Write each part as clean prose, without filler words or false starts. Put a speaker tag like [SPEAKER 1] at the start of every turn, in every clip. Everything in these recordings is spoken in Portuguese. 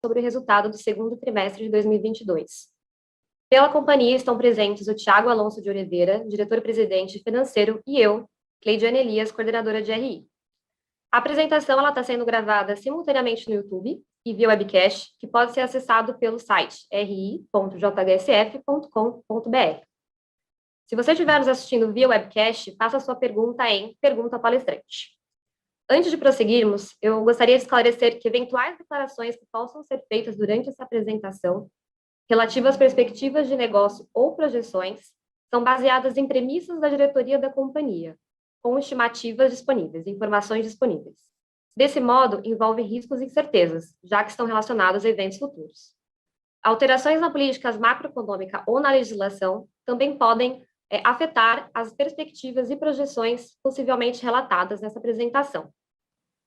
[SPEAKER 1] sobre o resultado do segundo trimestre de 2022. Pela companhia estão presentes o Thiago Alonso de Oliveira, diretor-presidente financeiro, e eu, Cleidiane Elias, coordenadora de RI. A apresentação está sendo gravada simultaneamente no YouTube e via webcast, que pode ser acessado pelo site ri.jhsf.com.br. Se você estiver nos assistindo via webcast, faça sua pergunta em Pergunta ao Palestrante. Antes de prosseguirmos, eu gostaria de esclarecer que eventuais declarações que possam ser feitas durante essa apresentação, relativas às perspectivas de negócio ou projeções, são baseadas em premissas da diretoria da companhia, com estimativas disponíveis, informações disponíveis. Desse modo, envolvem riscos e incertezas, já que estão relacionados a eventos futuros. Alterações na política macroeconômica ou na legislação também podem afetar as perspectivas e projeções possivelmente relatadas nessa apresentação.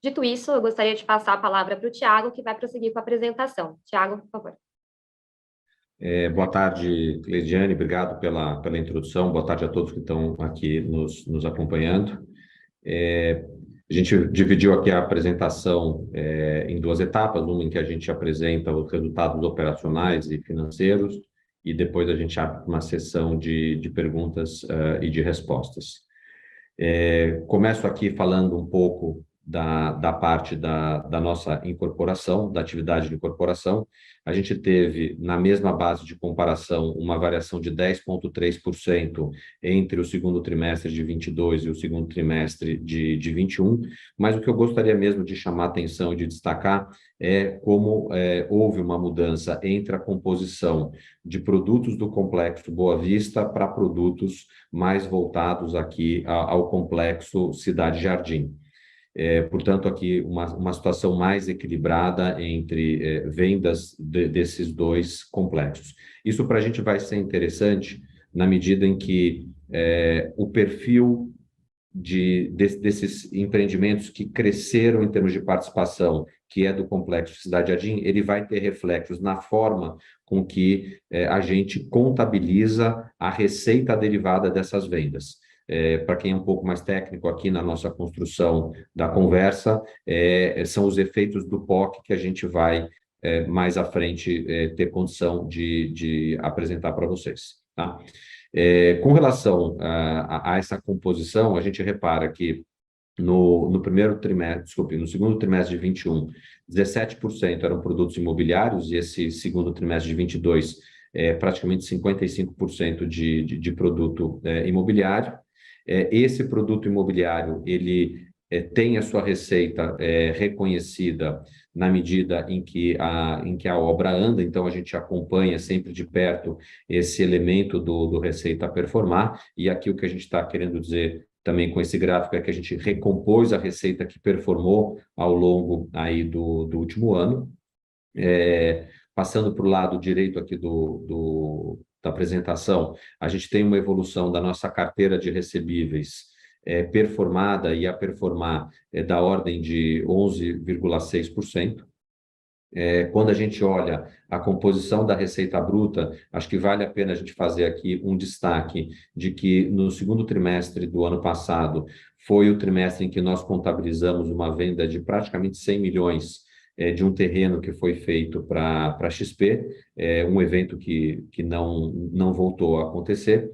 [SPEAKER 1] Dito isso, eu gostaria de passar a palavra para o Thiago, que vai prosseguir com a apresentação. Thiago, por favor.
[SPEAKER 2] Boa tarde, Cleidiane, obrigado pela introdução, boa tarde a todos que estão aqui nos acompanhando. A gente dividiu aqui a apresentação em duas etapas, uma em que a gente apresenta os resultados operacionais e financeiros, e depois a gente abre uma sessão de perguntas e de respostas. Começo aqui falando um pouco da parte da nossa incorporação, da atividade de incorporação. A gente teve, na mesma base de comparação, uma variação de 10,3% entre o segundo trimestre de 22 e o segundo trimestre de 21, mas o que eu gostaria mesmo de chamar a atenção e de destacar é como houve uma mudança entre a composição de produtos do complexo Boa Vista para produtos mais voltados aqui ao complexo Cidade Jardim. Portanto, aqui uma situação mais equilibrada entre vendas desses dois complexos. Isso para a gente vai ser interessante na medida em que o perfil desses empreendimentos que cresceram em termos de participação, que é do complexo Cidade Jardim, ele vai ter reflexos na forma com que a gente contabiliza a receita derivada dessas vendas. Para quem é um pouco mais técnico aqui na nossa construção da conversa, são os efeitos do POC que a gente vai, mais à frente, ter condição de apresentar para vocês. Tá? Com relação a essa composição, a gente repara que no segundo trimestre de 21, 17% eram produtos imobiliários, e esse segundo trimestre de 22, praticamente 55% de produto imobiliário. Esse produto imobiliário, ele tem a sua receita reconhecida na medida em que a obra anda, então a gente acompanha sempre de perto esse elemento do receita a performar, e aqui o que a gente está querendo dizer também com esse gráfico é que a gente recompôs a receita que performou ao longo aí do último ano. Passando para o lado direito aqui da apresentação, a gente tem uma evolução da nossa carteira de recebíveis performada e a performar da ordem de 11,6%. Quando a gente olha a composição da receita bruta, acho que vale a pena a gente fazer aqui um destaque de que no segundo trimestre do ano passado foi o trimestre em que nós contabilizamos uma venda de praticamente 100 milhões de um terreno que foi feito para a XP, um evento que não voltou a acontecer.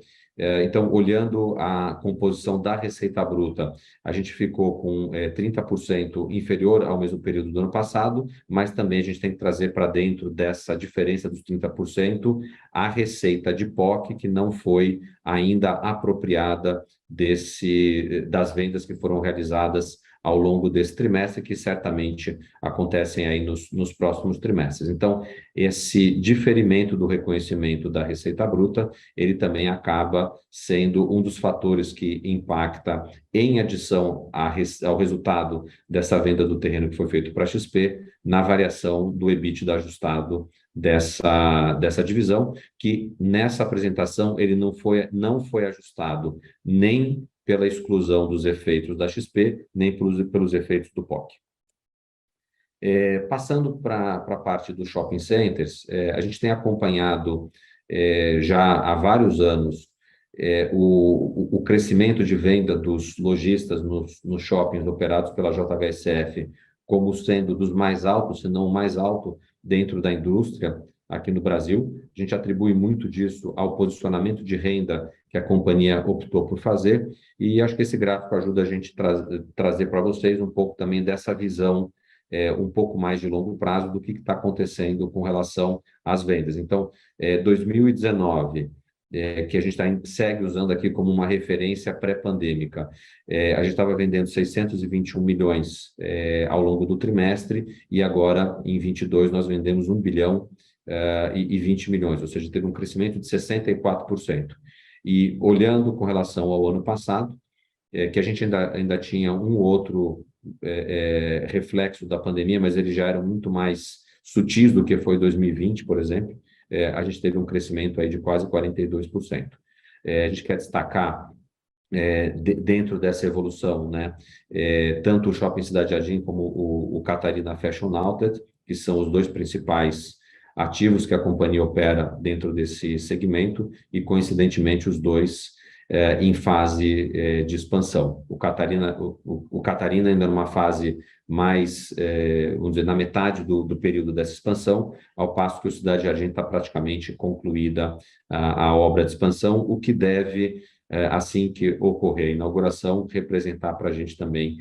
[SPEAKER 2] Então, olhando a composição da receita bruta, a gente ficou com 30% inferior ao mesmo período do ano passado, mas também a gente tem que trazer para dentro dessa diferença dos 30% a receita de POC, que não foi ainda apropriada das vendas que foram realizadas ao longo desse trimestre, que certamente acontecem aí nos próximos trimestres. Então, esse diferimento do reconhecimento da receita bruta, ele também acaba sendo um dos fatores que impacta, em adição ao resultado dessa venda do terreno que foi feito para a XP, na variação do EBITDA ajustado dessa divisão, que nessa apresentação ele não foi ajustado nem pela exclusão dos efeitos da XP, nem pelos efeitos do POC. Passando para a parte dos shopping centers, a gente tem acompanhado já há vários anos o crescimento de venda dos lojistas nos shoppings operados pela JHSF como sendo dos mais altos, se não o mais alto, dentro da indústria aqui no Brasil. A gente atribui muito disso ao posicionamento de renda que a companhia optou por fazer, e acho que esse gráfico ajuda a gente trazer para vocês um pouco também dessa visão um pouco mais de longo prazo do que está acontecendo com relação às vendas. Então, 2019, que a gente segue usando aqui como uma referência pré-pandêmica, a gente estava vendendo 621 milhões ao longo do trimestre, e agora, em 22, nós vendemos 1 bilhão e 20 milhões, ou seja, teve um crescimento de 64%. E olhando com relação ao ano passado, que a gente ainda tinha um outro reflexo da pandemia, mas eles já eram muito mais sutis do que foi 2020, por exemplo, a gente teve um crescimento aí de quase 42%. A gente quer destacar, dentro dessa evolução, né, tanto o Shopping Cidade Jardim como o Catarina Fashion Outlet, que são os dois principais ativos que a companhia opera dentro desse segmento, e, coincidentemente, os dois em fase de expansão. O Catarina ainda numa fase mais, vamos dizer, na metade do período dessa expansão, ao passo que o Cidade Jardim está praticamente concluída a obra de expansão, o que deve, assim que ocorrer a inauguração, representar para a gente também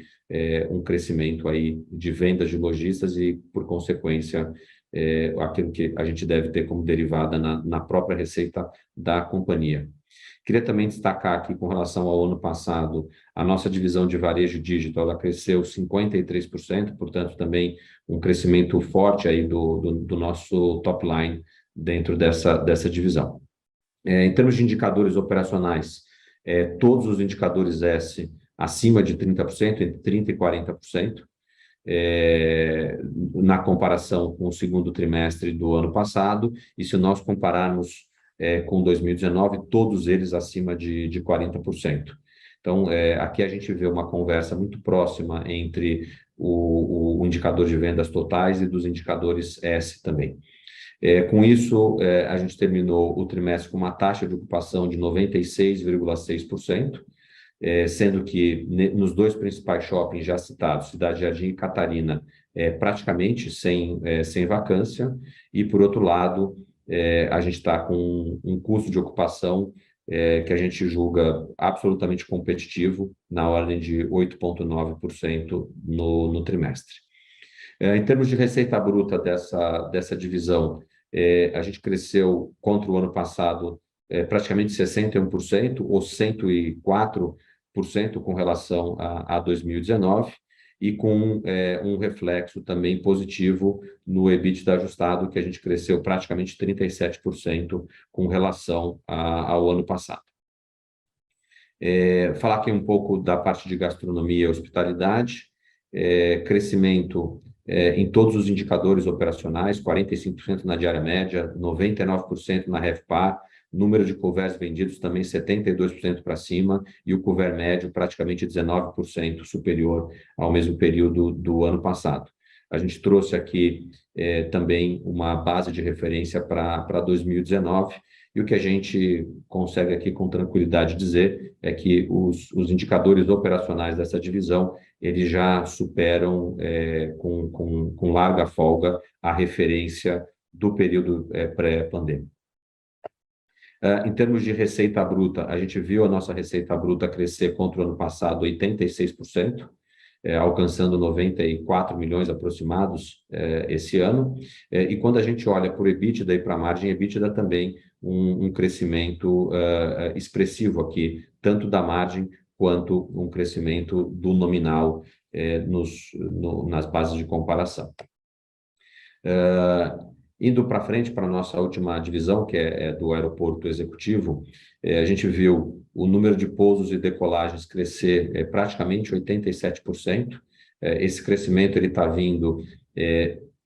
[SPEAKER 2] um crescimento aí de vendas de lojistas e, por consequência, aquilo que a gente deve ter como derivada na própria receita da companhia. Queria também destacar aqui, com relação ao ano passado, a nossa divisão de varejo digital, ela cresceu 53%, portanto, também um crescimento forte aí do nosso top line dentro dessa divisão. Em termos de indicadores operacionais, todos os indicadores S acima de 30%, entre 30% e 40%, na comparação com o segundo trimestre do ano passado, e se nós compararmos com 2019, todos eles acima de 40%. Então, aqui a gente vê uma conversa muito próxima entre o indicador de vendas totais e dos indicadores S também. Com isso, a gente terminou o trimestre com uma taxa de ocupação de 96,6%, sendo que nos dois principais shoppings já citados, Cidade Jardim e Catarina, praticamente sem vacância, e, por outro lado, a gente está com um custo de ocupação que a gente julga absolutamente competitivo, na ordem de 8,9% no trimestre. Em termos de receita bruta dessa divisão, a gente cresceu contra o ano passado praticamente 61%, ou 104% com relação a 2019, e com um reflexo também positivo no EBITDA ajustado, que a gente cresceu praticamente 37% com relação ao ano passado. Falar aqui um pouco da parte de gastronomia e hospitalidade, crescimento em todos os indicadores operacionais, 45% na diária média, 99% na RevPAR, número de couverts vendidos também 72% para cima, e o couvert médio praticamente 19% superior ao mesmo período do ano passado. A gente trouxe aqui também uma base de referência para 2019, e o que a gente consegue aqui com tranquilidade dizer é que os indicadores operacionais dessa divisão, eles já superam com larga folga a referência do período pré-pandêmico. Em termos de receita bruta, a gente viu a nossa receita bruta crescer contra o ano passado 86%, alcançando 94 milhões aproximados esse ano. E quando a gente olha para o EBITDA e para a margem EBITDA, também um crescimento expressivo aqui, tanto da margem quanto um crescimento do nominal nas bases de comparação. Indo para frente, para a nossa última divisão, que é do aeroporto executivo, a gente viu o número de pousos e decolagens crescer praticamente 87%. Esse crescimento está vindo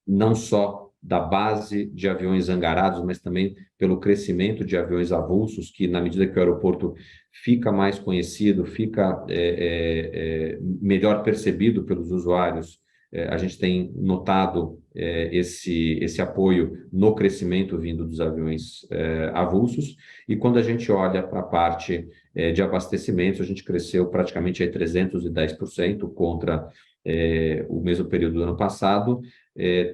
[SPEAKER 2] não só da base de aviões hangarados, mas também pelo crescimento de aviões avulsos, que, na medida que o aeroporto fica mais conhecido, fica melhor percebido pelos usuários, a gente tem notado esse apoio no crescimento vindo dos aviões avulsos. E quando a gente olha para a parte de abastecimentos, a gente cresceu praticamente 310% contra o mesmo período do ano passado,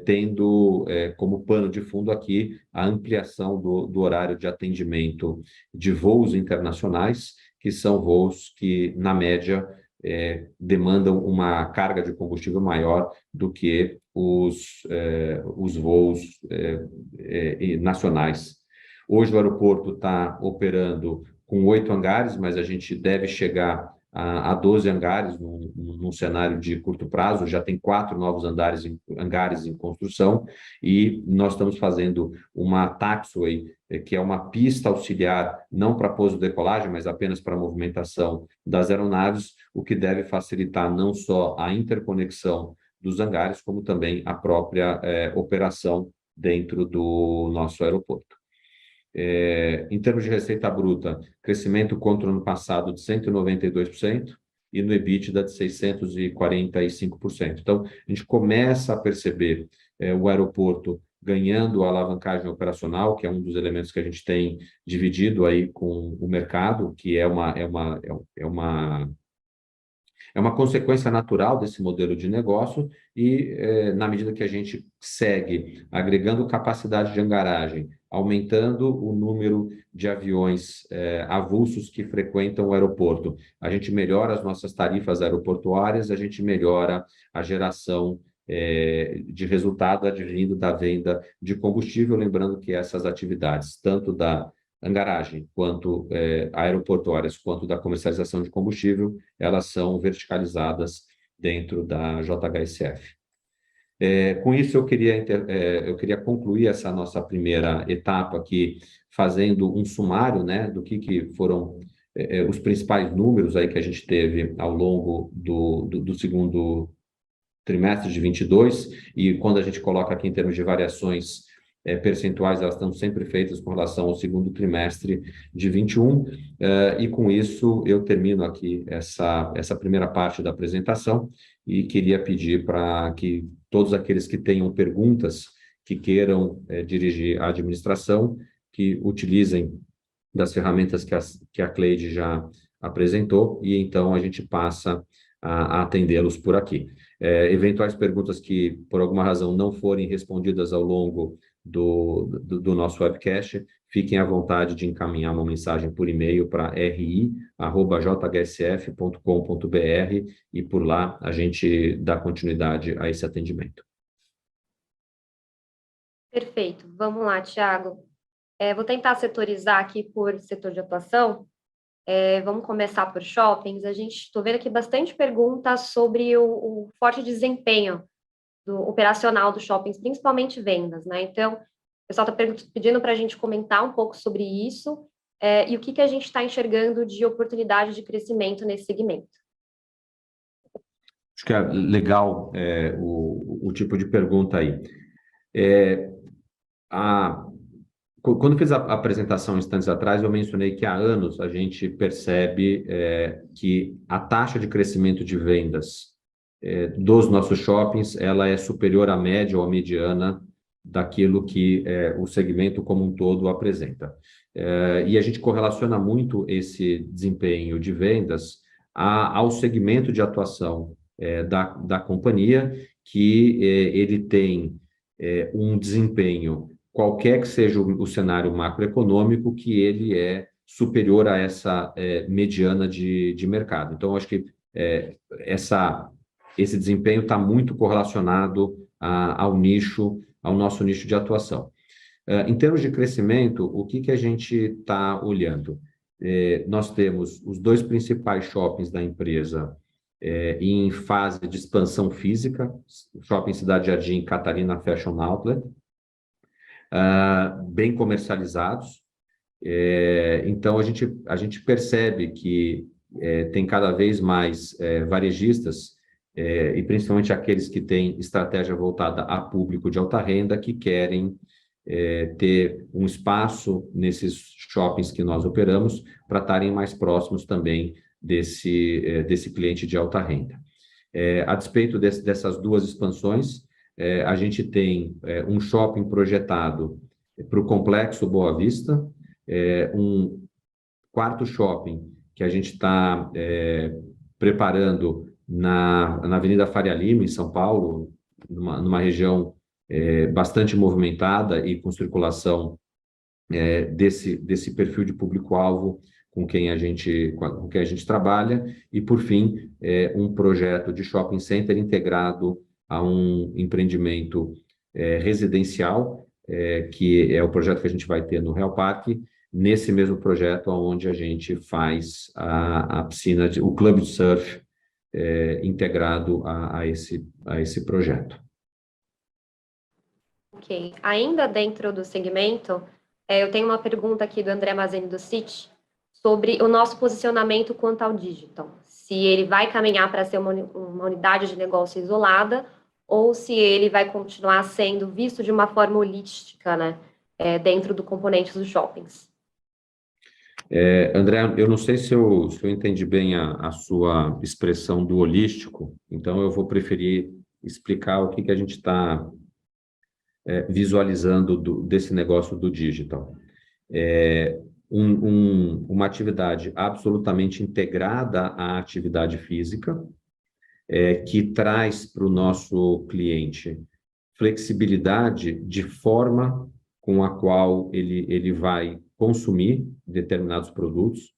[SPEAKER 2] tendo como pano de fundo aqui a ampliação do horário de atendimento de voos internacionais, que são voos que, na média, demandam uma carga de combustível maior do que os voos nacionais. Hoje o aeroporto está operando com 8 hangares, mas a gente deve chegar a 12 hangares num cenário de curto prazo. Já tem 4 novos hangares em construção, e nós estamos fazendo uma taxiway, que é uma pista auxiliar, não para pouso e decolagem, mas apenas para a movimentação das aeronaves, o que deve facilitar não só a interconexão dos hangares, como também a própria operação dentro do nosso aeroporto. Em termos de receita bruta, crescimento contra o ano passado de 192%, e no EBITDA de 645%. Então, a gente começa a perceber o aeroporto ganhando a alavancagem operacional, que é um dos elementos que a gente tem dividido aí com o mercado, que é uma consequência natural desse modelo de negócio, e na medida que a gente segue agregando capacidade de hangaragem, aumentando o número de aviões avulsos que frequentam o aeroporto, a gente melhora as nossas tarifas aeroportuárias, a gente melhora a geração de resultado advindo da venda de combustível, lembrando que essas atividades, tanto da hangaragem, quanto aeroportuárias, quanto da comercialização de combustível, elas são verticalizadas dentro da JHSF. Com isso, eu queria concluir essa nossa primeira etapa aqui, fazendo um sumário, né, do que foram os principais números aí que a gente teve ao longo do segundo trimestre de 22, e quando a gente coloca aqui em termos de variações percentuais, elas estão sempre feitas com relação ao segundo trimestre de 21, e com isso eu termino aqui essa primeira parte da apresentação, e queria pedir para que todos aqueles que tenham perguntas, que queiram dirigir à administração, que utilizem das ferramentas que a Cleide já apresentou, e então a gente passa a atendê-los por aqui. Eventuais perguntas que, por alguma razão, não forem respondidas ao longo do nosso webcast, fiquem à vontade de encaminhar uma mensagem por e-mail para ri@jhsf.com.br, e por lá a gente dá continuidade a esse atendimento.
[SPEAKER 1] Perfeito. Vamos lá, Thiago. Vou tentar setorizar aqui por setor de atuação. Vamos começar por shoppings. Estou vendo aqui bastante perguntas sobre o forte desempenho do operacional dos shoppings, principalmente vendas, né? Então, o pessoal está pedindo para a gente comentar um pouco sobre isso, e o que a gente está enxergando de oportunidade de crescimento nesse segmento.
[SPEAKER 2] Acho que é legal o tipo de pergunta aí. Quando fiz a apresentação instantes atrás, eu mencionei que há anos a gente percebe que a taxa de crescimento de vendas dos nossos shoppings, ela é superior à média ou à mediana daquilo que o segmento como um todo apresenta. E a gente correlaciona muito esse desempenho de vendas ao segmento de atuação da companhia, que ele tem um desempenho, qualquer que seja o cenário macroeconômico, que ele é superior a essa mediana de mercado. Então, acho que esse desempenho está muito correlacionado ao nosso nicho de atuação. Em termos de crescimento, o que a gente está olhando? Nós temos os 2 principais shoppings da empresa em fase de expansão física, Shopping Cidade Jardim e Catarina Fashion Outlet, bem comercializados. Então, a gente percebe que tem cada vez mais varejistas, e principalmente aqueles que têm estratégia voltada a público de alta renda, que querem ter um espaço nesses shoppings que nós operamos para estarem mais próximos também desse cliente de alta renda. A despeito dessas 2 expansões, a gente tem um shopping projetado para o Complexo Boa Vista, um 4º shopping que a gente está preparando na Avenida Faria Lima, em São Paulo, numa região bastante movimentada e com circulação desse perfil de público-alvo com quem a gente trabalha, e, por fim, um projeto de shopping center integrado a um empreendimento residencial, que é o projeto que a gente vai ter no Real Parque, nesse mesmo projeto onde a gente faz a piscina, o clube de surf integrado a esse projeto.
[SPEAKER 1] Ok. Ainda dentro do segmento, eu tenho uma pergunta aqui do André Mazeni do Citi sobre o nosso posicionamento quanto ao digital. Se ele vai caminhar para ser uma unidade de negócio isolada ou se ele vai continuar sendo visto de uma forma holística, né, dentro do componente dos shoppings.
[SPEAKER 2] André, eu não sei se eu entendi bem a sua expressão do holístico, então eu vou preferir explicar o que a gente está visualizando desse negócio do digital. Uma atividade absolutamente integrada à atividade física, que traz para o nosso cliente flexibilidade de forma com a qual ele vai consumir determinados produtos,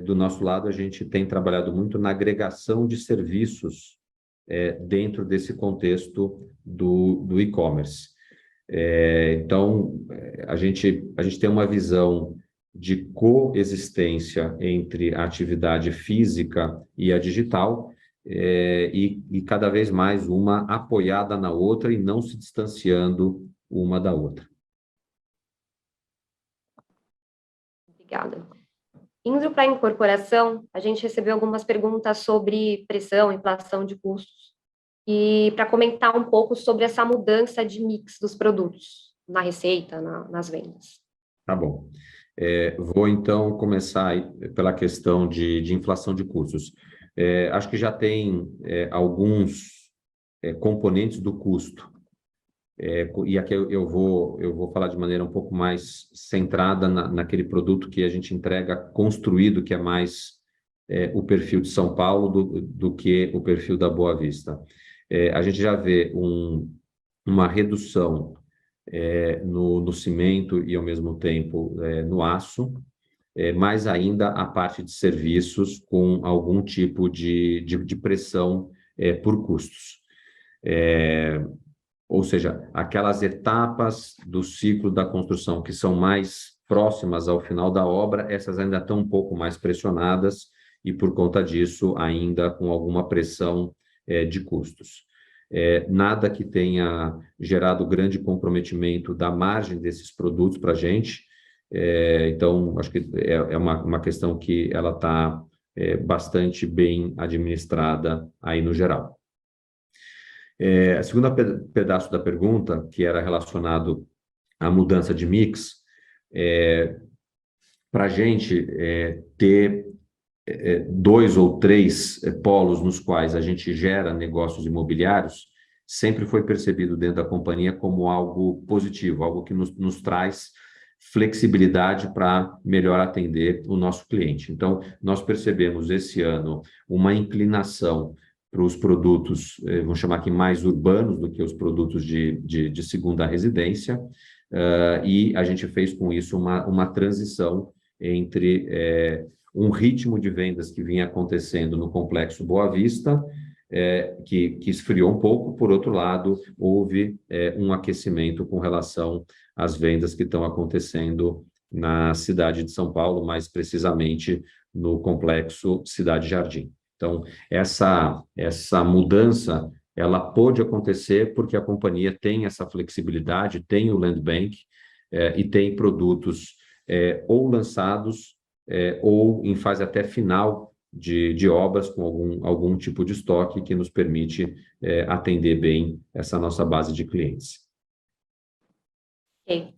[SPEAKER 2] do nosso lado, a gente tem trabalhado muito na agregação de serviços dentro desse contexto do e-commerce. Então, a gente tem uma visão de coexistência entre a atividade física e a digital, e cada vez mais uma apoiada na outra e não se distanciando uma da outra.
[SPEAKER 1] Obrigada. Indo para a incorporação, a gente recebeu algumas perguntas sobre pressão, inflação de custos, e para comentar um pouco sobre essa mudança de mix dos produtos na receita, nas vendas.
[SPEAKER 2] Tá bom. Vou, então, começar aí pela questão de inflação de custos. Acho que já tem alguns componentes do custo, e aqui eu vou falar de maneira um pouco mais centrada naquele produto que a gente entrega construído, que é mais o perfil de São Paulo do que o perfil da Boa Vista. A gente já vê uma redução no cimento e, ao mesmo tempo, no aço, mais ainda a parte de serviços com algum tipo de pressão por custos. Ou seja, aquelas etapas do ciclo da construção que são mais próximas ao final da obra, essas ainda estão um pouco mais pressionadas e, por conta disso, ainda com alguma pressão de custos. Nada que tenha gerado grande comprometimento da margem desses produtos para a gente. Então, acho que é uma questão que ela está bastante bem administrada aí no geral. A segunda pedaço da pergunta, que era relacionado à mudança de mix, para a gente ter 2 ou 3 polos nos quais a gente gera negócios imobiliários, sempre foi percebido dentro da companhia como algo positivo, algo que nos traz flexibilidade para melhor atender o nosso cliente. Então, nós percebemos esse ano uma inclinação para os produtos, vamos chamar aqui, mais urbanos do que os produtos de segunda residência, e a gente fez com isso uma transição entre um ritmo de vendas que vinha acontecendo no Complexo Boa Vista, que esfriou um pouco. Por outro lado, houve um aquecimento com relação às vendas que estão acontecendo na cidade de São Paulo, mais precisamente no Complexo Cidade Jardim. Então, essa mudança, ela pôde acontecer porque a companhia tem essa flexibilidade, tem o Land Bank, e tem produtos ou lançados ou em fase até final de obras, com algum tipo de estoque que nos permite atender bem essa nossa base de clientes.
[SPEAKER 1] Ok.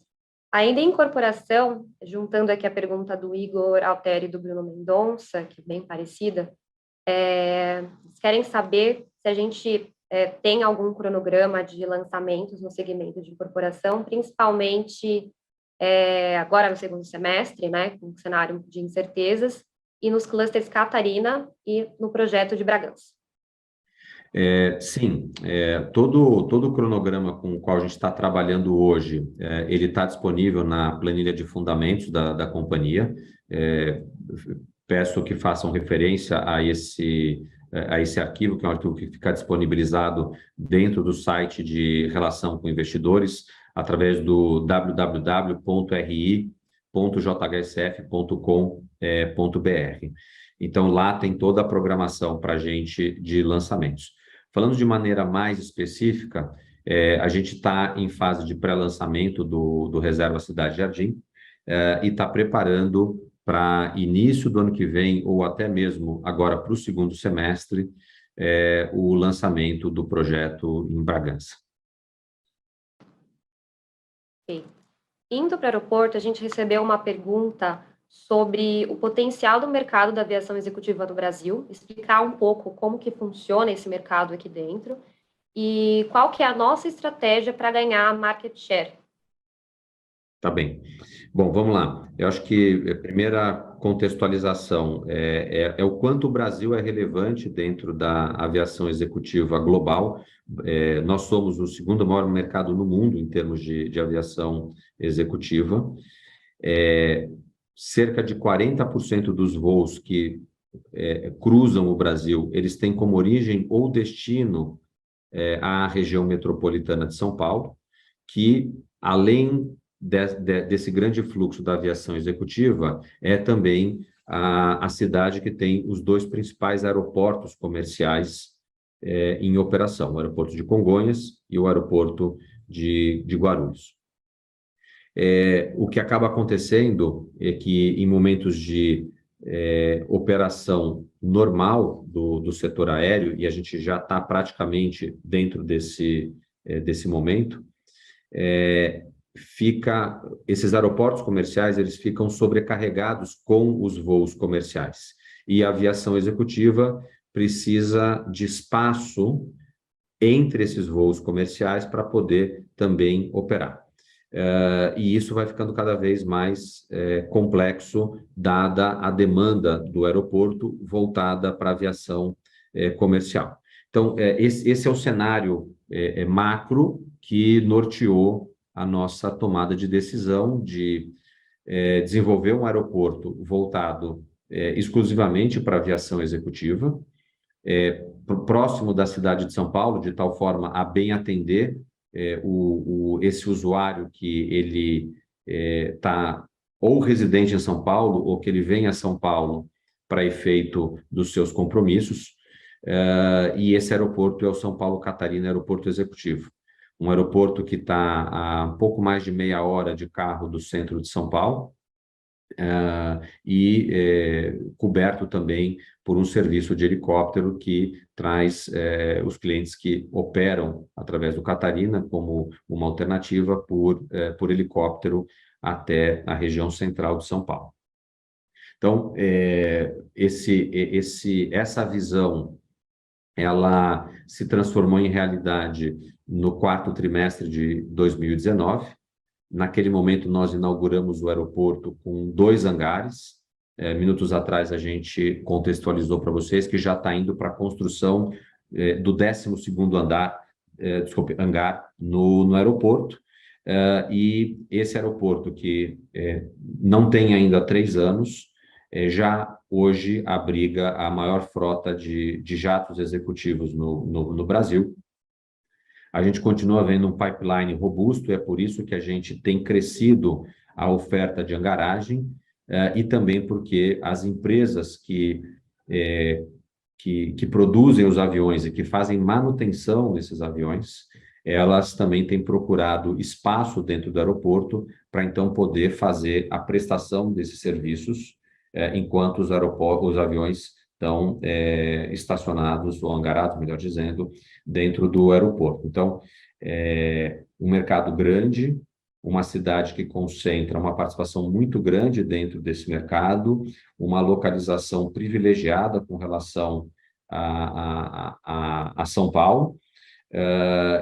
[SPEAKER 1] Ainda em incorporação, juntando aqui a pergunta do Igor Alteri e do Bruno Mendonça, que é bem parecida, eles querem saber se a gente tem algum cronograma de lançamentos no segmento de incorporação, principalmente agora no segundo semestre, né, com um cenário de incertezas, e nos clusters Catarina e no projeto de Bragança.
[SPEAKER 2] Sim, todo o cronograma com o qual a gente está trabalhando hoje, ele está disponível na planilha de fundamentos da companhia. Peço que façam referência a esse arquivo, que é um arquivo que fica disponibilizado dentro do site de relação com investidores, através do www.ri.jhsf.com.br. Então, lá tem toda a programação para a gente de lançamentos. Falando de maneira mais específica, a gente está em fase de pré-lançamento do Reserva Cidade Jardim, e está preparando para início do ano que vem, ou até mesmo agora para o segundo semestre, o lançamento do projeto em Bragança.
[SPEAKER 1] Okay. Indo para o aeroporto, a gente recebeu uma pergunta sobre o potencial do mercado da aviação executiva do Brasil, explicar um pouco como que funciona esse mercado aqui dentro e qual que é a nossa estratégia para ganhar market share.
[SPEAKER 2] Tá bem. Bom, vamos lá. Eu acho que a primeira contextualização é o quanto o Brasil é relevante dentro da aviação executiva global. Nós somos o segundo maior mercado no mundo em termos de aviação executiva. Cerca de 40% dos voos que cruzam o Brasil, eles têm como origem ou destino a região metropolitana de São Paulo, que, além desse grande fluxo da aviação executiva, é também a cidade que tem os dois principais aeroportos comerciais em operação, o aeroporto de Congonhas e o aeroporto de Guarulhos. O que acaba acontecendo é que, em momentos de operação normal do setor aéreo, e a gente já está praticamente dentro desse momento, esses aeroportos comerciais, eles ficam sobrecarregados com os voos comerciais. E a aviação executiva precisa de espaço entre esses voos comerciais para poder também operar. E isso vai ficando cada vez mais complexo, dada a demanda do aeroporto voltada para a aviação comercial. Então, esse é o cenário macro que norteou a nossa tomada de decisão de desenvolver um aeroporto voltado exclusivamente para a aviação executiva, próximo da cidade de São Paulo, de tal forma a bem atender esse usuário que ele está ou residente em São Paulo, ou que ele vem a São Paulo para efeito dos seus compromissos, e esse aeroporto é o São Paulo Catarina Aeroporto Executivo, um aeroporto que está a pouco mais de meia hora de carro do centro de São Paulo, e coberto também por um serviço de helicóptero que traz os clientes que operam através do Catarina como uma alternativa por helicóptero até a região central de São Paulo. Então, essa visão, ela se transformou em realidade no quarto trimestre de 2019. Naquele momento, nós inauguramos o aeroporto com 2 hangares. Minutos atrás, a gente contextualizou para vocês que já está indo para a construção do 12º hangar no aeroporto. E esse aeroporto, que não tem ainda 3 anos, já hoje abriga a maior frota de jatos executivos no Brasil. A gente continua vendo um pipeline robusto, é por isso que a gente tem crescido a oferta de hangaragem, e também porque as empresas que produzem os aviões e que fazem manutenção desses aviões, elas também têm procurado espaço dentro do aeroporto para, então, poder fazer a prestação desses serviços enquanto os aviões estão estacionados, ou hangarados, melhor dizendo, dentro do aeroporto. Então, um mercado grande, uma cidade que concentra uma participação muito grande dentro desse mercado, uma localização privilegiada com relação a São Paulo,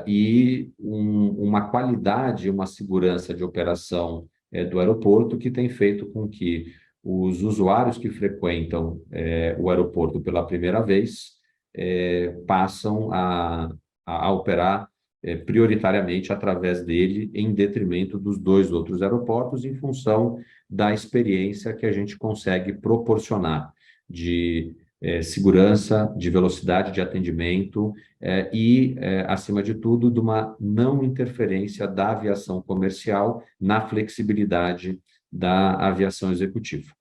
[SPEAKER 2] e uma qualidade, uma segurança de operação do aeroporto que tem feito com que os usuários que frequentam o aeroporto pela primeira vez passam a operar prioritariamente através dele, em detrimento dos 2 outros aeroportos, em função da experiência que a gente consegue proporcionar de segurança, de velocidade de atendimento e, acima de tudo, de uma não interferência da aviação comercial na flexibilidade da aviação executiva.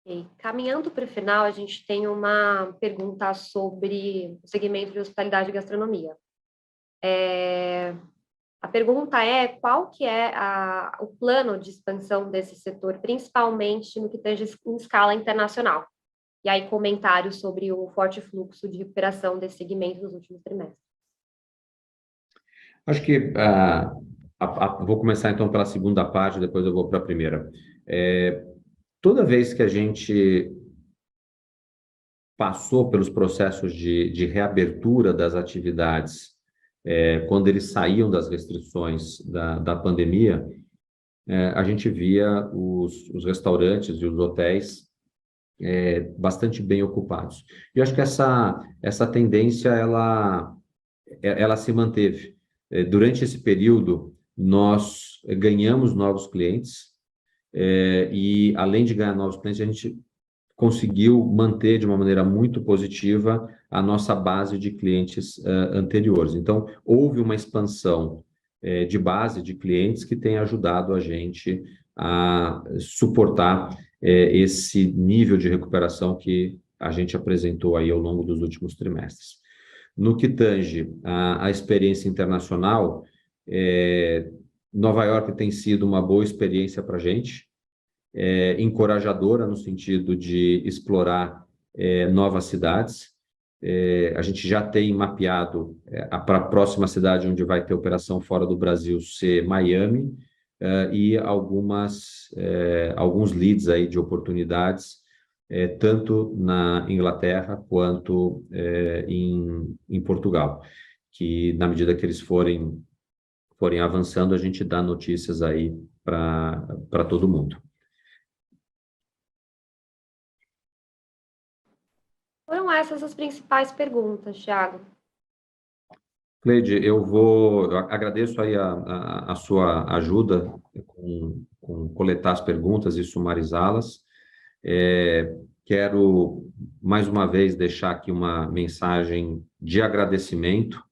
[SPEAKER 1] Ok. Caminhando para o final, a gente tem uma pergunta sobre o segmento de hospitalidade e gastronomia. A pergunta é qual que é o plano de expansão desse setor, principalmente no que tange em escala internacional. E aí comentários sobre o forte fluxo de recuperação desse segmento nos últimos trimestres.
[SPEAKER 2] Acho que vou começar então pela segunda parte, depois eu vou para a primeira. Toda vez que a gente passou pelos processos de reabertura das atividades, quando eles saíam das restrições da pandemia, a gente via os restaurantes e os hotéis bastante bem ocupados. E eu acho que essa tendência ela se manteve. Durante esse período, nós ganhamos novos clientes, e além de ganhar novos clientes, a gente conseguiu manter de uma maneira muito positiva a nossa base de clientes anteriores. Então, houve uma expansão de base de clientes que tem ajudado a gente a suportar esse nível de recuperação que a gente apresentou aí ao longo dos últimos trimestres. No que tange a experiência internacional, Nova York tem sido uma boa experiência para a gente, encorajadora no sentido de explorar novas cidades. A gente já tem mapeado para a próxima cidade onde vai ter operação fora do Brasil ser Miami, e alguns leads aí de oportunidades, tanto na Inglaterra quanto em Portugal, que na medida que eles forem avançando, a gente dá notícias aí para todo mundo.
[SPEAKER 1] Foram essas as principais perguntas, Thiago.
[SPEAKER 2] Cleide, eu agradeço aí a sua ajuda com coletar as perguntas e sumarizá-las. Quero, mais uma vez, deixar aqui uma mensagem de agradecimento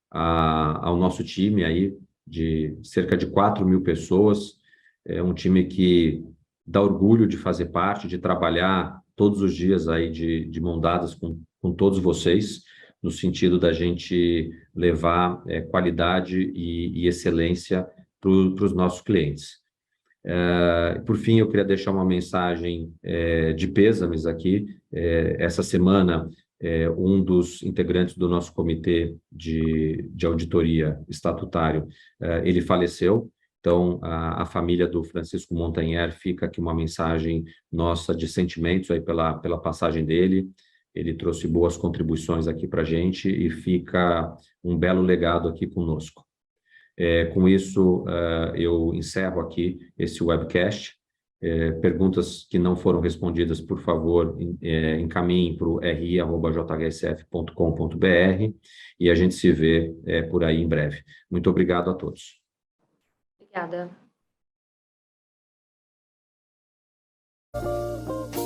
[SPEAKER 2] ao nosso time aí, de cerca de 4.000 pessoas. É um time que dá orgulho de fazer parte, de trabalhar todos os dias aí de mão dadas com todos vocês, no sentido da gente levar qualidade e excelência para os nossos clientes. Por fim, eu queria deixar uma mensagem de pêsames aqui. Essa semana, um dos integrantes do nosso comitê de auditoria estatutário, ele faleceu. Então, a família do Francisco Montanher, fica aqui uma mensagem nossa de sentimentos aí pela passagem dele. Ele trouxe boas contribuições aqui para a gente e fica um belo legado aqui conosco. Com isso, eu encerro aqui esse webcast. Perguntas que não foram respondidas, por favor, encaminhem para o ri@jhsf.com.br e a gente se vê por aí em breve. Muito obrigado a todos.
[SPEAKER 1] Obrigada.